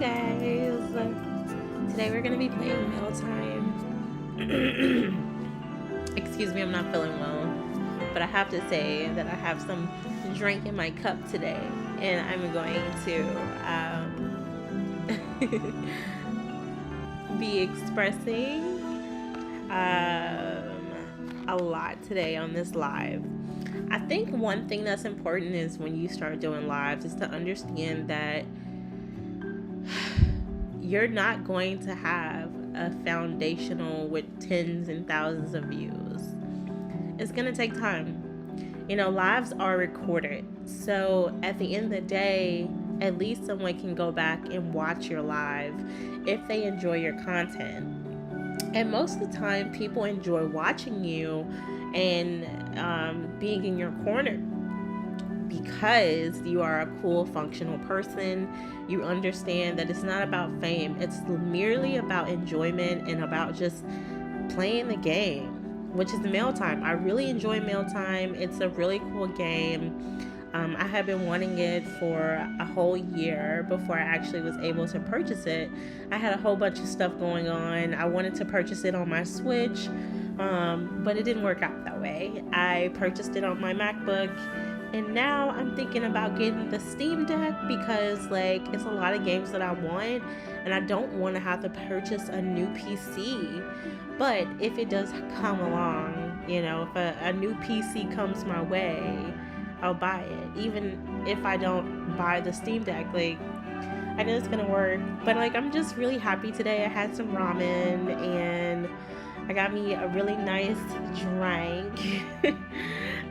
guys. Today we're gonna be playing Mealtime. Excuse me, I'm not feeling well, but I have to say that I have some drink in my cup today, and I'm going to be expressing a lot today on this live. I think one thing that's important is when you start doing lives is to understand that you're not going to have a foundational with tens and thousands of views. It's going to take time. Lives are recorded. So at the end of the day, at least someone can go back and watch your live if they enjoy your content. And most of the time, people enjoy watching you and being in your corner because you are a cool, functional person. You understand that it's not about fame, it's merely about enjoyment and about just playing the game, which is Mealtime. I really enjoy Mealtime. It's a really cool game. I have been wanting it for a whole year before I actually was able to purchase it. I had a whole bunch of stuff going on. I wanted to purchase it on my Switch, but it didn't work out that way. I purchased it on my MacBook, and now I'm thinking about getting the Steam Deck because it's a lot of games that I want, and I don't want to have to purchase a new PC. But if it does come along, if a new PC comes my way, I'll buy it. Even if I don't buy the Steam Deck, I know it's gonna work. But I'm just really happy today. I had some ramen and I got me a really nice drink.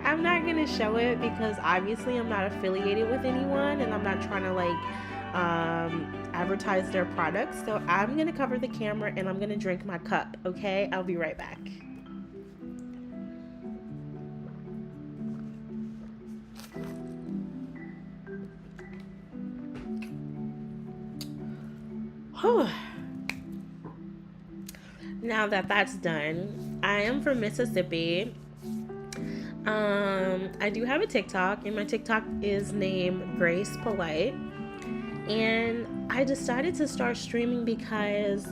I'm not gonna show it because obviously I'm not affiliated with anyone and I'm not trying to advertise their products. So I'm gonna cover the camera and I'm gonna drink my cup. Okay, I'll be right back. Now that that's done, I am from Mississippi. I do have a TikTok, and my TikTok is named Grace Polite. And I decided to start streaming because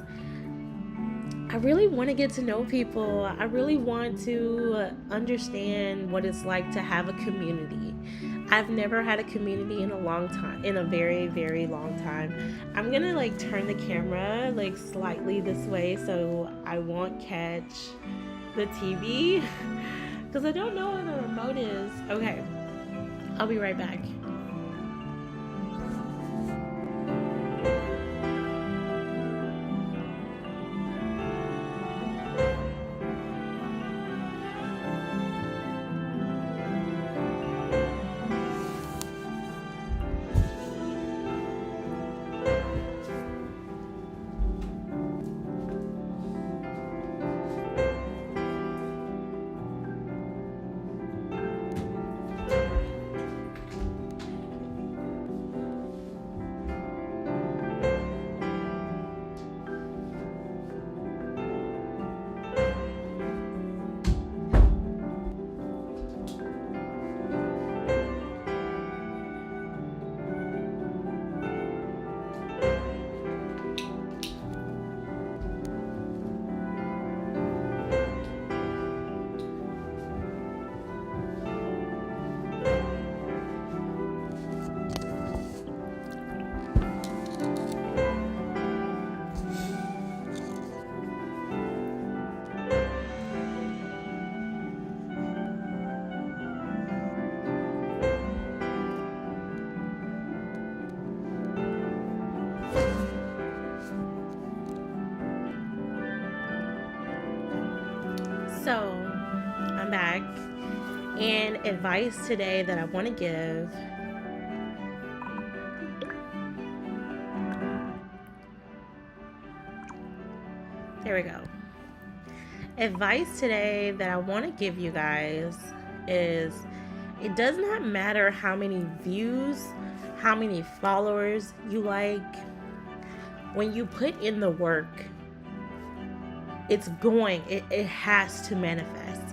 I really want to get to know people. I really want to understand what it's like to have a community. I've never had a community in a long time, in a very, very long time. I'm gonna turn the camera slightly this way so I won't catch the TV because I don't know where the remote is. Okay, I'll be right back. So, I'm back, and advice today that I want to give. There we go. Advice today that I want to give you guys is it does not matter how many views, how many followers you like. When you put in the work, it has to manifest.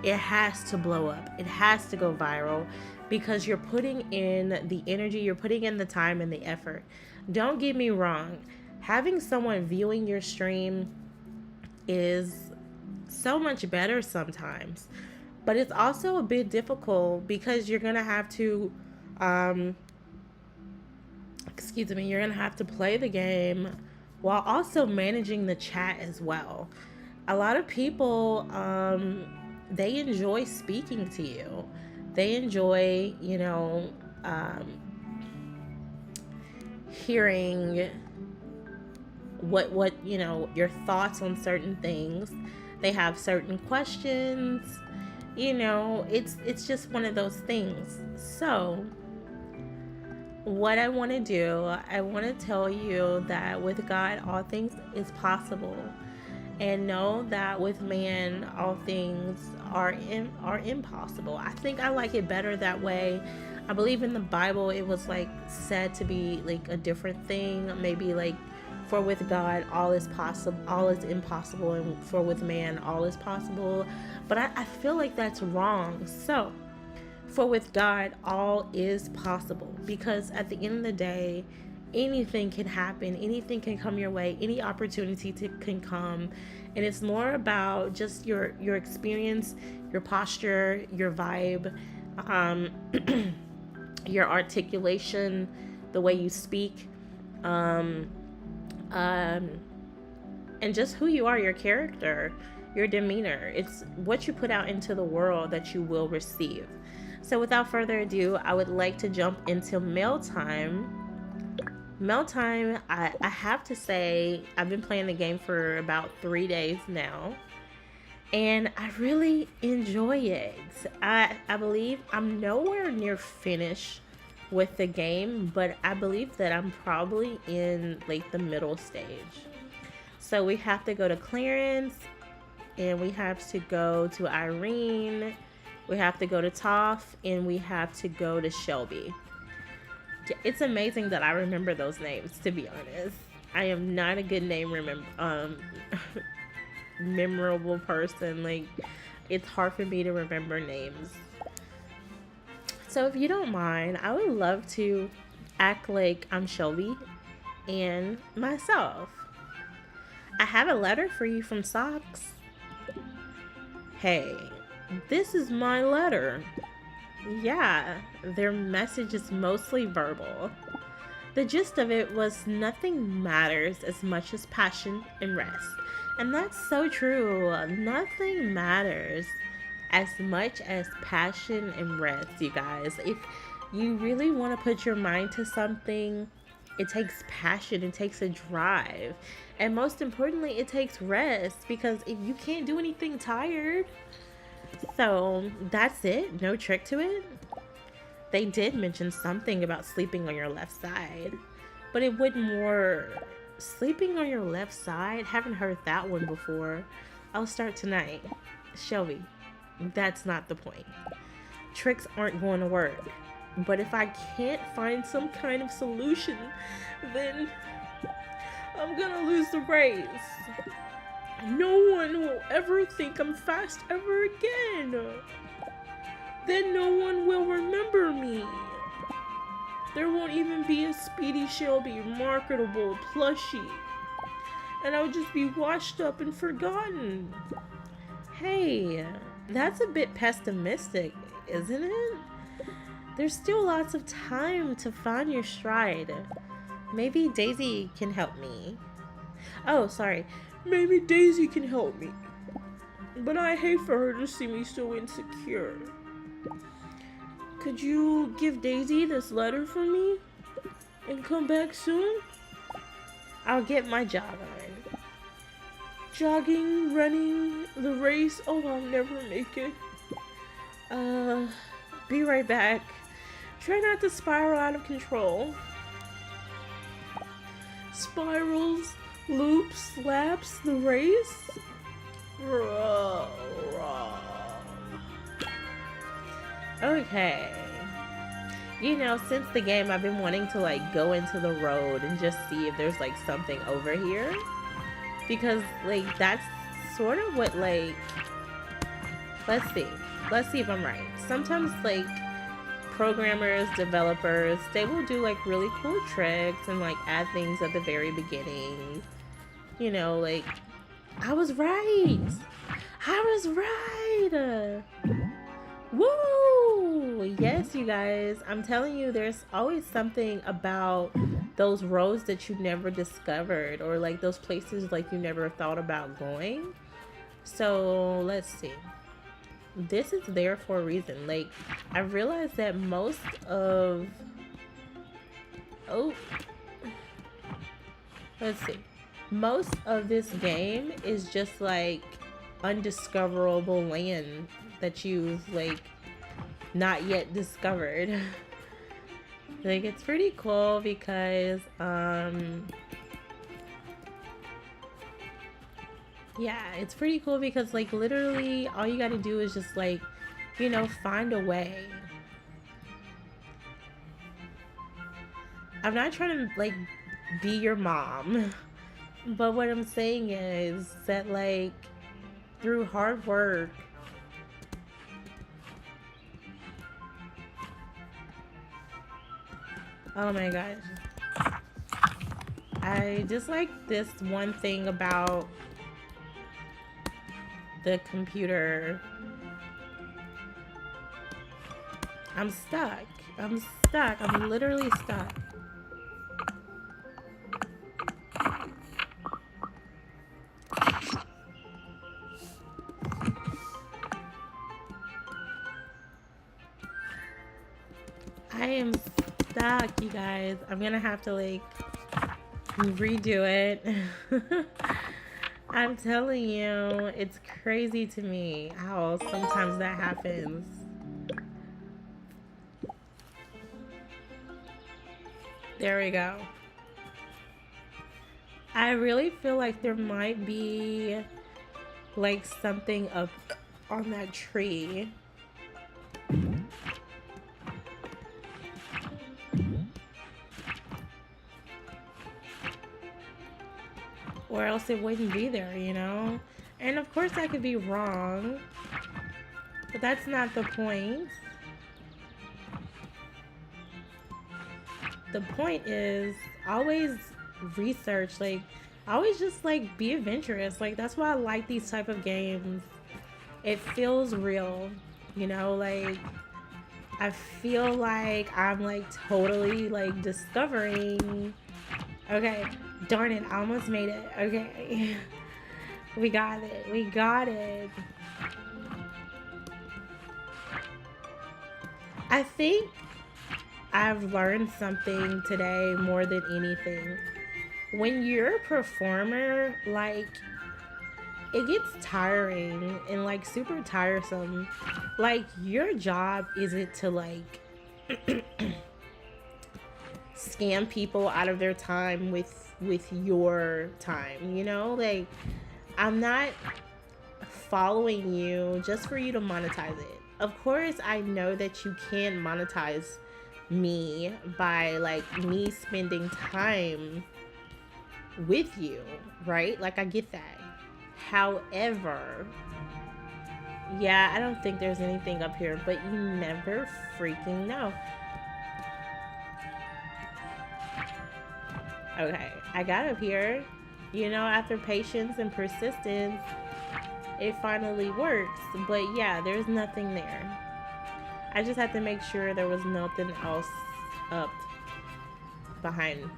It has to blow up. It has to go viral because you're putting in the energy, you're putting in the time and the effort. Don't get me wrong. Having someone viewing your stream is so much better sometimes, but it's also a bit difficult because you're gonna have to, um, you're gonna have to play the game while also managing the chat as well. A lot of people, they enjoy speaking to you. They enjoy, hearing what your thoughts on certain things. They have certain questions. It's just one of those things. So what I want to do, I want to tell you that with God all things is possible, and know that with man all things are impossible. I think I like it better that way. I believe in the Bible it was like said to be like a different thing, maybe like, for with God all is possible, all is impossible, and for with man all is possible. But I feel like that's wrong. So for with God all is possible, because at the end of the day, anything can happen, anything can come your way, any opportunity can come, and it's more about just your experience, your posture, your vibe, your articulation, the way you speak, and just who you are, your character, your demeanor. It's what you put out into the world that you will receive. So without further ado, I would like to jump into mail time. Mail time, I have to say, I've been playing the game for about 3 days now, and I really enjoy it. I believe I'm nowhere near finished with the game, but I believe that I'm probably in like the middle stage. So we have to go to Clarence, and we have to go to Irene, we have to go to Toph, and we have to go to Shelby. It's amazing that I remember those names, to be honest. I am not a good name memorable person. Like, it's hard for me to remember names. So if you don't mind, I would love to act like I'm Shelby and myself. I have a letter for you from Socks. Hey, this is my letter. Yeah, their message is mostly verbal. The gist of it was nothing matters as much as passion and rest. And that's so true. Nothing matters as much as passion and rest, you guys. If you really want to put your mind to something, it takes passion, it takes a drive. And most importantly, it takes rest, because if you can't do anything tired. So that's it. No trick to it. They did mention something about sleeping on your left side, but it went more sleeping on your left side. Haven't heard that one before. I'll start tonight. Shelby, that's not the point. Tricks aren't going to work. But if I can't find some kind of solution, then I'm gonna lose the race. No one will ever think I'm fast ever again. Then no one will remember me. There won't even be a Speedy Shelby marketable plushie. And I'll just be washed up and forgotten. Hey, that's a bit pessimistic, isn't it? There's still lots of time to find your stride. Maybe Daisy can help me. Oh, sorry. Maybe Daisy can help me. But I hate for her to see me so insecure. Could you give Daisy this letter for me? And come back soon? I'll get my jog on. Jogging, running, the race. Oh, I'll never make it. Be right back. Try not to spiral out of control. Spirals, loops, laps, the race. Okay. You know, since the game, I've been wanting to like go into the road and just see if there's like something over here. Because like that's sort of what like, let's see if I'm right. Sometimes like programmers, developers, they will do like really cool tricks and like add things at the very beginning. You know, like I was right. I was right. Woo! Yes, you guys. I'm telling you, there's always something about those roads that you never discovered, or like those places like you never thought about going. So let's see. This is there for a reason. Like, I realized that most of. Oh. Let's see. Most of this game is just like undiscoverable land that you've like not yet discovered. Like, it's pretty cool because yeah, it's pretty cool because like literally all you got to do is just like, you know, find a way. I'm not trying to like be your mom, but what I'm saying is that like through hard work, oh my gosh, I just like this one thing about the computer. I'm stuck. I'm stuck. I'm literally stuck. I am stuck, you guys. I'm gonna have to like redo it. I'm telling you, it's crazy to me how sometimes that happens. There we go. I really feel like there might be like something up on that tree. Or else it wouldn't be there, you know? And of course I could be wrong, but that's not the point. The point is always research, like always just like be adventurous. Like that's why I like these type of games. It feels real, you know, like I feel like I'm like totally like discovering. Okay, darn it, I almost made it. Okay. We got it. We got it. I think I've learned something today more than anything. When you're a performer, like it gets tiring and like super tiresome. Like your job isn't to like scam people out of their time with your time, you know? Like I'm not following you just for you to monetize it. Of course, I know that you can monetize me by like me spending time with you, right? Like I get that. However, yeah, I don't think there's anything up here, but you never freaking know. Okay, I got up here. You know, after patience and persistence, it finally works. But yeah, there's nothing there. I just had to make sure there was nothing else up behind.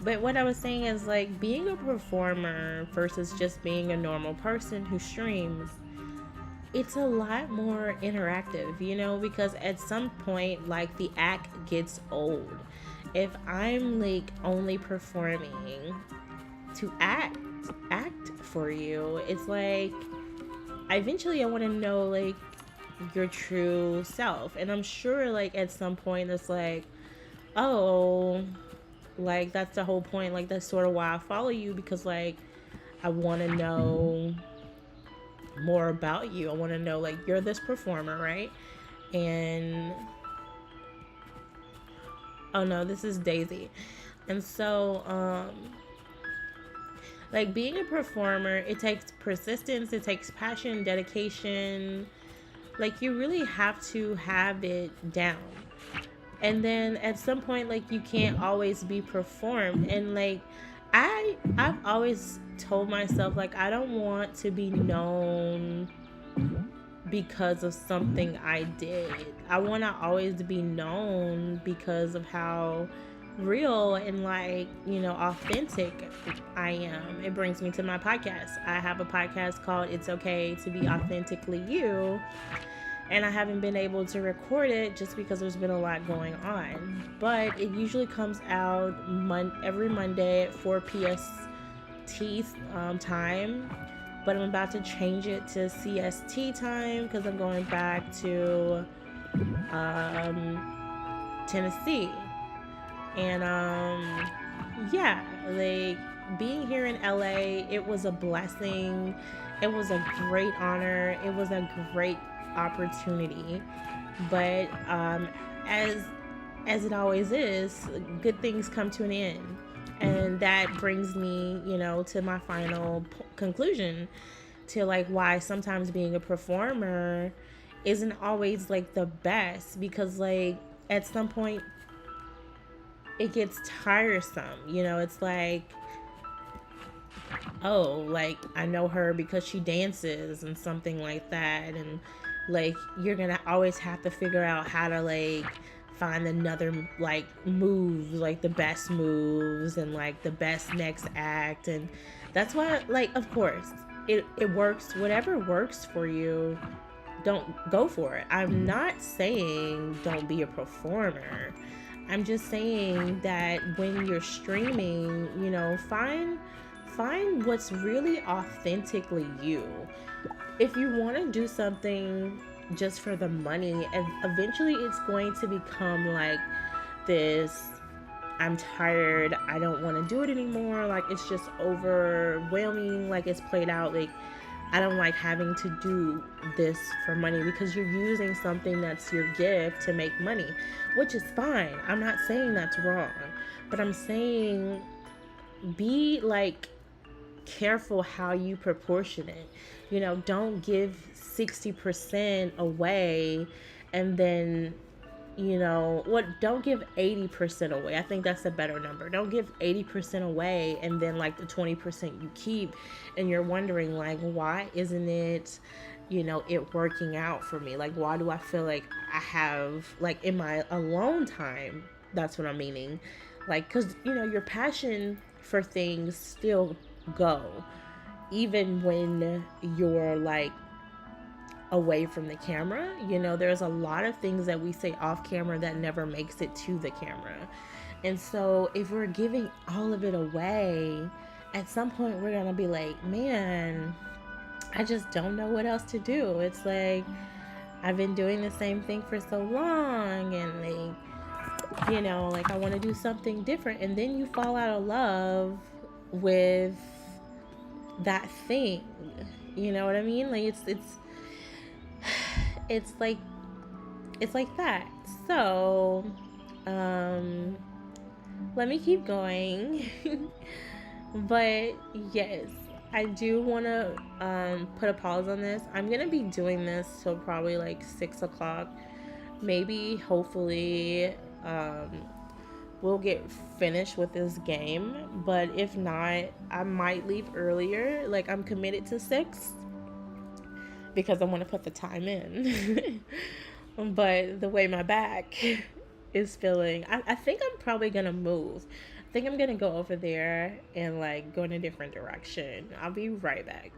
But what I was saying is like being a performer versus just being a normal person who streams, it's a lot more interactive, you know, because at some point like the act gets old. If I'm like only performing to act for you, it's like eventually I want to know like your true self. And I'm sure like at some point it's like, oh, like that's the whole point, like that's sort of why I follow you, because like I want to know more about you. I want to know like you're this performer, right? And oh no, this is Daisy. And so like being a performer, it takes persistence, it takes passion, dedication, Like, you really have to have it down. And then at some point, like, you can't always be performed. And like, I've always told myself, like, I don't want to be known because of something I did. I want to always be known because of how real and, like, authentic I am. It brings me to my podcast. I have a podcast called It's Okay to Be Authentically You, and I haven't been able to record it just because there's been a lot going on. But it usually comes out every Monday at 4 PST time. But I'm about to change it to CST time because I'm going back to Tennessee. And yeah, like, being here in LA, it was a blessing. It was a great honor. It was a great opportunity. But as it always is, good things come to an end. And that brings me, to my final conclusion, to like why sometimes being a performer isn't always like the best, because like at some point it gets tiresome. It's like, oh, like, I know her because she dances and something like that, and like, you're gonna always have to figure out how to like find another like moves, like the best moves and like the best next act. And that's why, like, of course it works. Whatever works for you, don't go for it. I'm not saying don't be a performer. I'm just saying that when you're streaming, find what's really authentically you. If you want to do something just for the money, and eventually it's going to become like this, I'm tired, I don't want to do it anymore, like it's just overwhelming, like it's played out, like I don't like having to do this for money, because you're using something that's your gift to make money, which is fine. I'm not saying that's wrong, but I'm saying be like careful how you proportion it. Don't give 60% away and then, don't give 80% away. I think that's a better number. Don't give 80% away and then like the 20% you keep, and you're wondering like, why isn't it, it working out for me? Like, why do I feel like I have, like, in my alone time, that's what I'm meaning. Like, because, your passion for things still go, even when you're like away from the camera. There's a lot of things that we say off camera that never makes it to the camera. And so if we're giving all of it away, at some point we're gonna be like, man, I just don't know what else to do. It's like, I've been doing the same thing for so long, and like I want to do something different. And then you fall out of love with that thing. You know what I mean? Like, it's like that. So let me keep going. But yes, I do want to put a pause on this. I'm gonna be doing this till probably like 6 o'clock. Maybe, hopefully, we'll get finished with this game. But if not, I might leave earlier. Like, I'm committed to 6 because I want to put the time in. But the way my back is feeling, I think I'm probably gonna move. I think I'm gonna go over there and like go in a different direction. I'll be right back.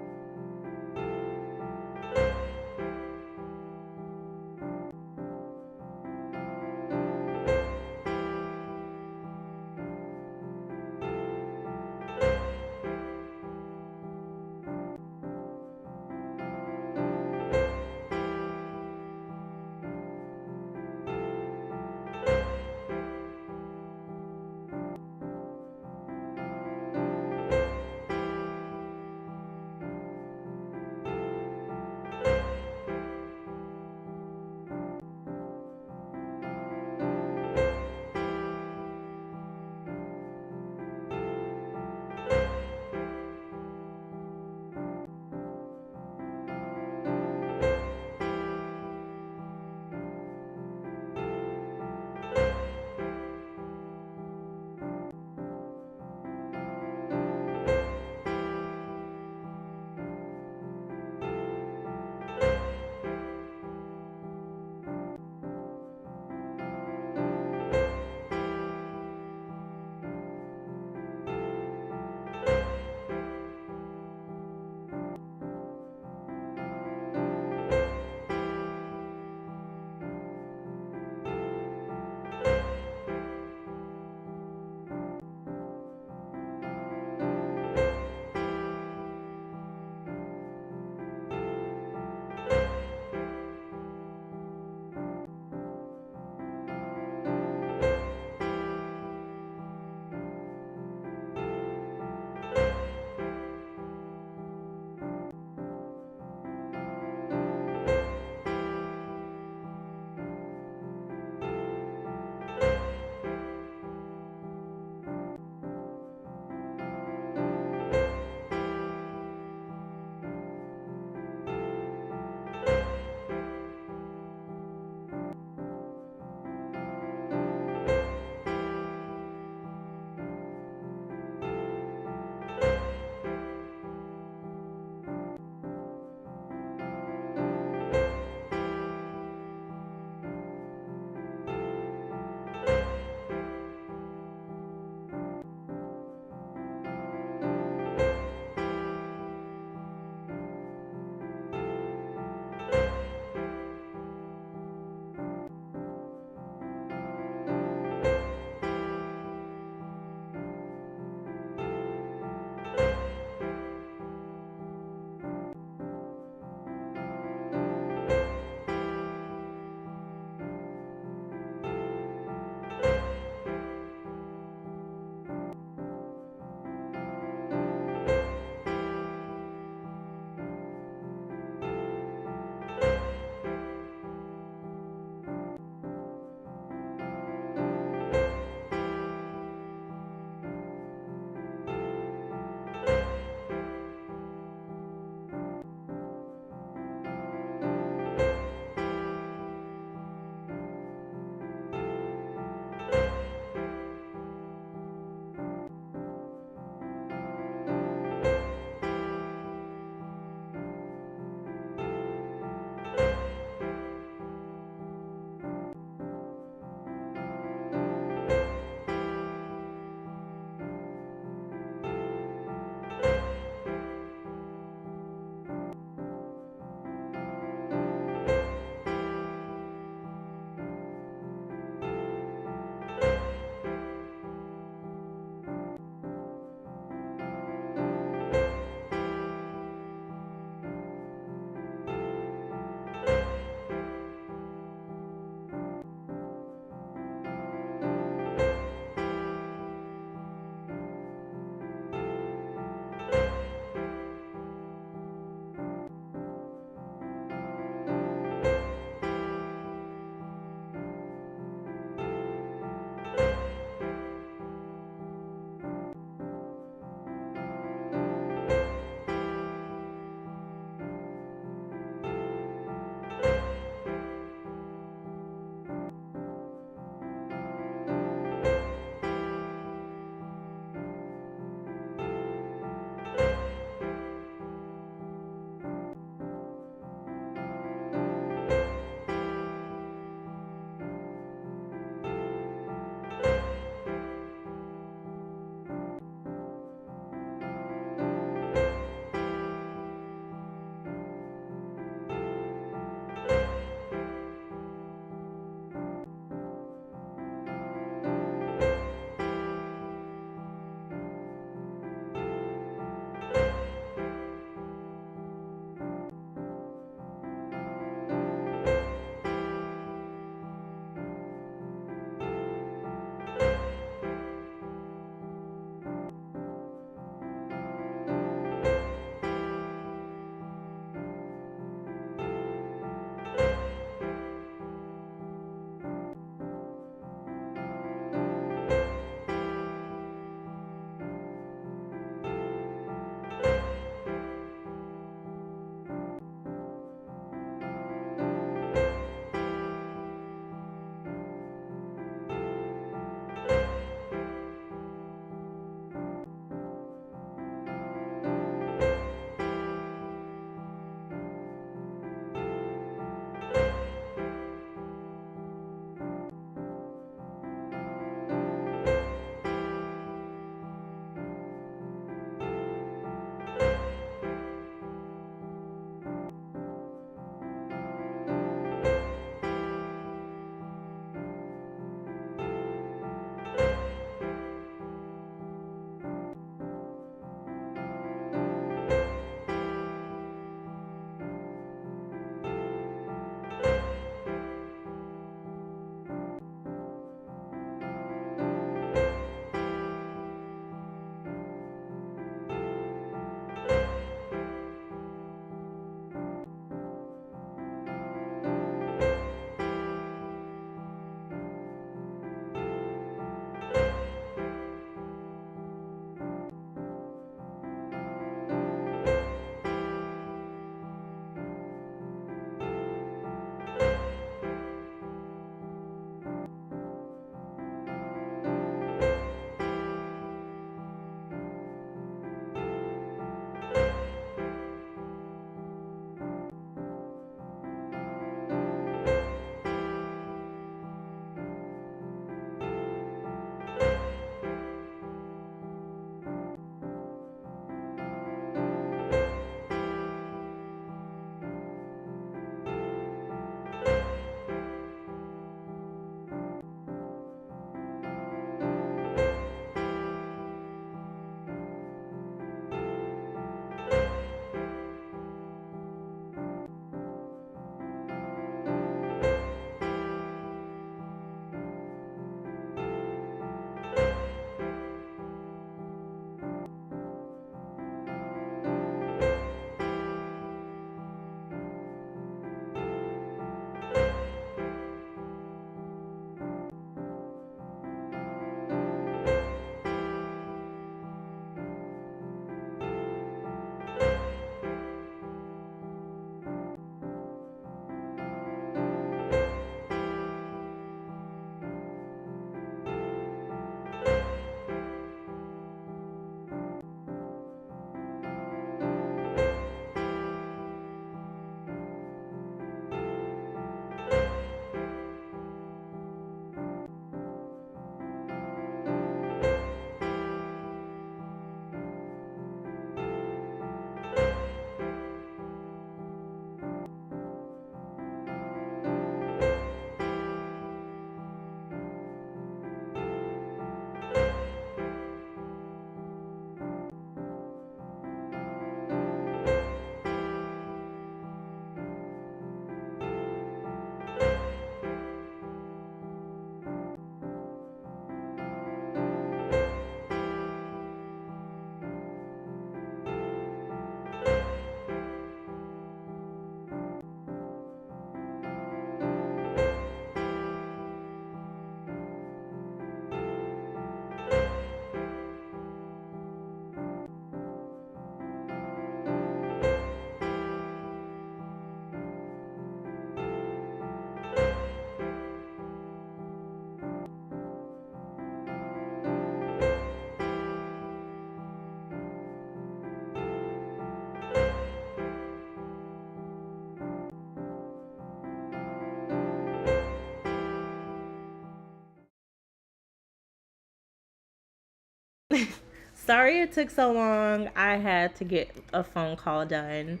Sorry it took so long. I had to get a phone call done.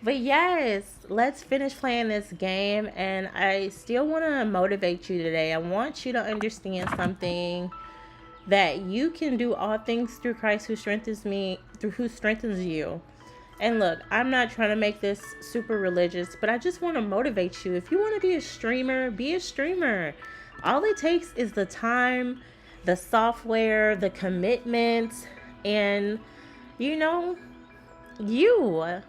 But yes, let's finish playing this game. And I still want to motivate you today. I want you to understand something, that you can do all things through Christ who strengthens me, through who strengthens you. And look, I'm not trying to make this super religious, but I just want to motivate you. If you want to be a streamer, be a streamer. All it takes is the time, the software, the commitment, and you know, you.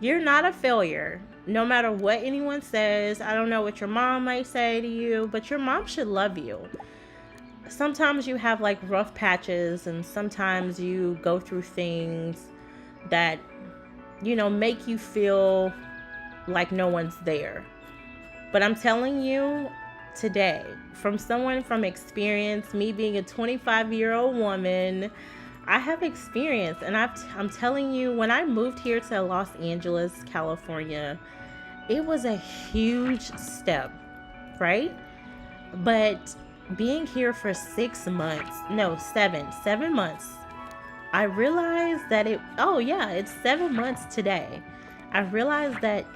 You're not a failure. No matter what anyone says, I don't know what your mom might say to you, but your mom should love you. Sometimes you have like rough patches, and sometimes you go through things that, you know, make you feel like no one's there. But I'm telling you today, from someone from experience, me being a 25-year-old woman, I have experience, and I'm telling you, when I moved here to Los Angeles, California, it was a huge step, right? But being here for 6 months, no, 7 months, I realized that it's 7 months today. I realized that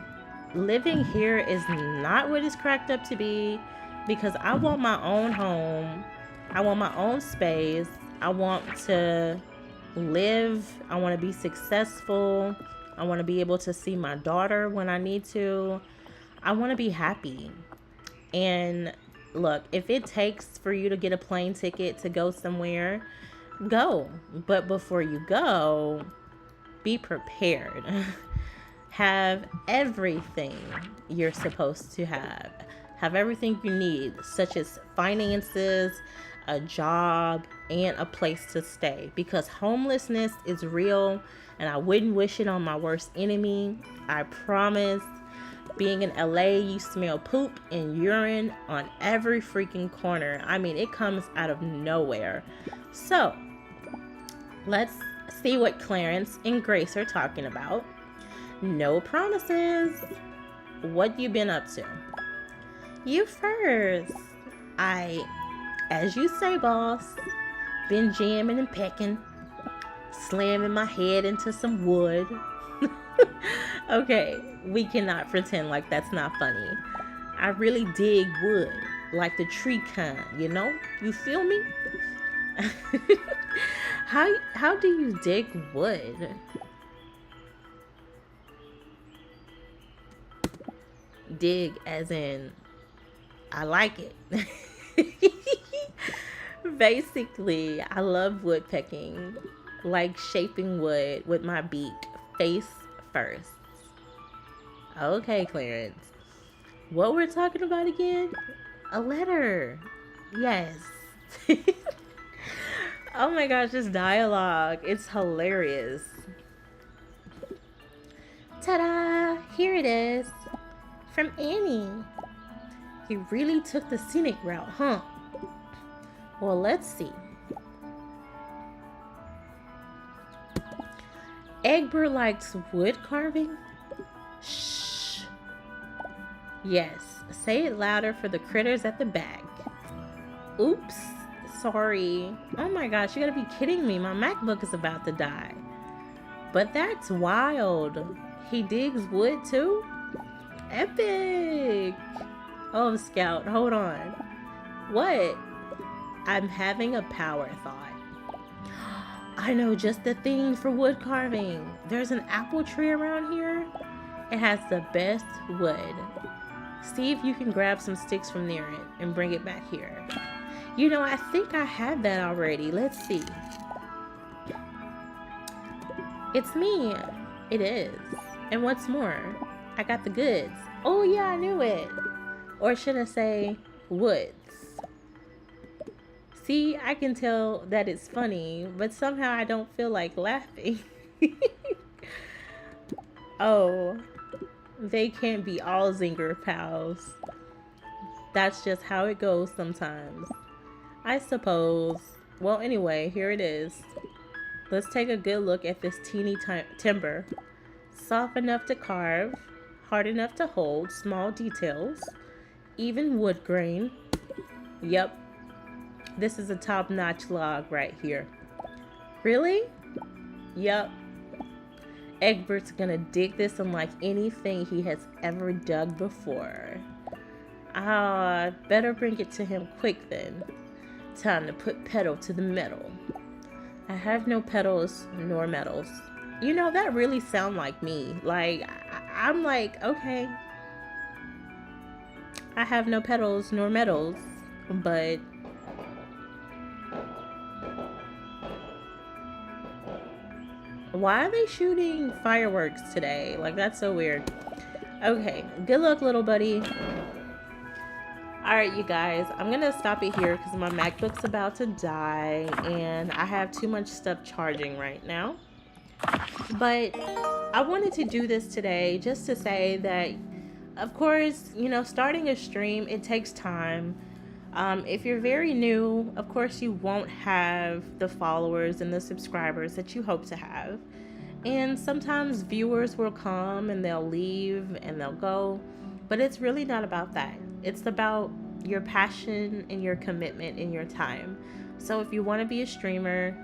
living here is not what it's cracked up to be, because I want my own home. I want my own space. I want to live. I want to be successful. I want to be able to see my daughter when I need to. I want to be happy. And look, if it takes for you to get a plane ticket to go somewhere, go. But before you go, be prepared. Have everything you're supposed to have. Have everything you need, such as finances, a job, and a place to stay. Because homelessness is real, and I wouldn't wish it on my worst enemy. I promise. Being in LA, you smell poop and urine on every freaking corner. I mean, it comes out of nowhere. So, let's see what Clarence and Grace are talking about. No promises. What you been up to? You first. As you say, boss, been jamming and pecking, slamming my head into some wood. Okay, we cannot pretend like that's not funny. I really dig wood, like the tree kind, you know? You feel me? How do you dig wood? Dig as in I like it. Basically, I love woodpecking, like shaping wood with my beak face first. Okay, Clarence. What we're talking about again? A letter. Yes. Oh my gosh, this dialogue. It's hilarious. Ta-da! Here it is. From Annie. You really took the scenic route, huh? Well, let's see. Egbert likes wood carving? Shh. Yes, say it louder for the critters at the back. Oops, sorry. Oh my gosh, you gotta be kidding me. My MacBook is about to die. But that's wild. He digs wood too? Epic. Oh, Scout, hold on. What? I'm having a power thought. I know just the thing for wood carving. There's an apple tree around here. It has the best wood. See if you can grab some sticks from near it and bring it back here. You know, I think I had that already. Let's see. It's me. It is. And what's more, I got the goods. Oh yeah, I knew it. Or should I say, woods. See, I can tell that it's funny, but somehow I don't feel like laughing. Oh, they can't be all Zinger pals. That's just how it goes sometimes, I suppose. Well, anyway, here it is. Let's take a good look at this teeny timber. Soft enough to carve, hard enough to hold small details, even wood grain. Yep, this is a top-notch log right here. Really? Yep. Egbert's gonna dig this unlike anything he has ever dug before. Better bring it to him quick then. Time to put pedal to the metal. I have no pedals nor metals. You know, that really sound like me. Like, I'm like, okay, I have no pedals nor metals, but why are they shooting fireworks today? Like, that's so weird. Okay, good luck, little buddy. Alright, you guys, I'm gonna stop it here because my MacBook's about to die and I have too much stuff charging right now. But I wanted to do this today just to say that, of course, you know, starting a stream, it takes time. If you're very new, of course, you won't have the followers and the subscribers that you hope to have. And sometimes viewers will come and they'll leave and they'll go. But it's really not about that. It's about your passion and your commitment and your time. So if you want to be a streamer,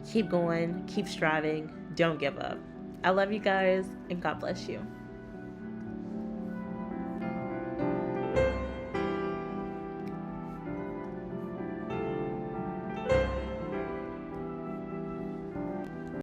keep going, keep striving, don't give up. I love you guys, and God bless you.